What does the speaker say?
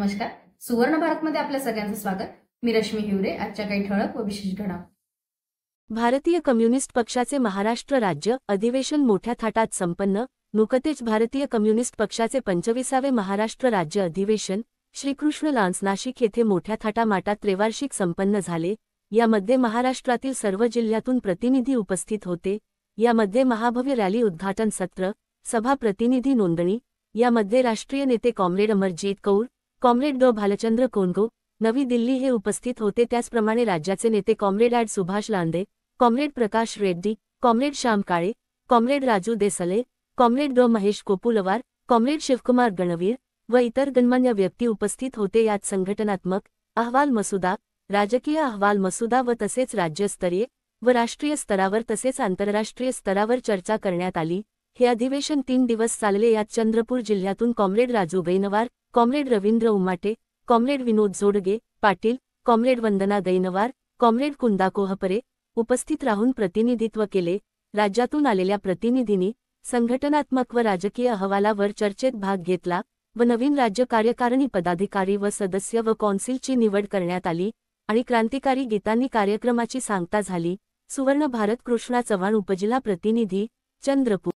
नमस्कार. सुवर्ण भारतमध्ये आपल्या सगळ्यांचं स्वागत. मी रश्मी हिवरे. आजच्या काही ठळक व विशेष घडामोडी. भारतीय कम्युनिस्ट पक्षाचे महाराष्ट्र राज्य अधिवेशन मोठ्या थाटात संपन्न. नुकतेच भारतीय कम्युनिस्ट पक्षाचे 25वे महाराष्ट्र राज्य अधिवेशन श्रीकृष्ण लॉन्स नाशिक येथे मोठ्या थाटामाटात त्रिवार्षिक संपन्न झाले. यामध्ये महाराष्ट्रातील सर्व जिल्ह्यातून प्रतिनिधी उपस्थित होते. यामध्ये महाभव्य रॅली, उद्घाटन सत्र, सभा, प्रतिनिधी नोंदणी. यामध्ये राष्ट्रीय नेते कॉम्रेड अमरजीत कौर, कॉम्रेड ड भालचंद्र कोनगो, नवी दिल्ली हे उपस्थित होते. त्याचप्रमाणे राज्याचे नेते कॉम्रेड ॲड सुभाष लांदे, कॉम्रेड प्रकाश रेड्डी, कॉम्रेड श्याम काळे, कॉम्रेड राजू देसले, कॉम्रेड ड महेश कोपुलवार, कॉम्रेड शिवकुमार गणवीर व इतर गणमान्य व्यक्ती उपस्थित होते. यात संघटनात्मक अहवाल मसुदा, राजकीय अहवाल मसुदा व तसेच राज्यस्तरीय व राष्ट्रीय स्तरावर तसेच आंतरराष्ट्रीय स्तरावर चर्चा करण्यात आली. हे अधिवेशन 3 दिवस चालले. यात चंद्रपूर जिल्ह्यातून comrade Raju Gainwar, comrade Ravindra Umate, comrade Vinod Jodge Patil, comrade Vandana Gainwar, comrade Kunda Kohpare उपस्थित राहून प्रतिनिधित्व केले. राज्यातून आलेल्या प्रतिनिधींनी संघटनात्मक व राजकीय अहवालावर चर्चेत भाग घेतला व नवीन राज्य कार्यकारिणी पदाधिकारी व सदस्य व कौन्सिलची निवड करण्यात आली आणि क्रांतिकारी गीतांनी कार्यक्रमाची सांगता झाली. सुवर्ण भारत. कृष्णा चव्हाण, उपजिल्हा प्रतिनिधी, चंद्रपूर.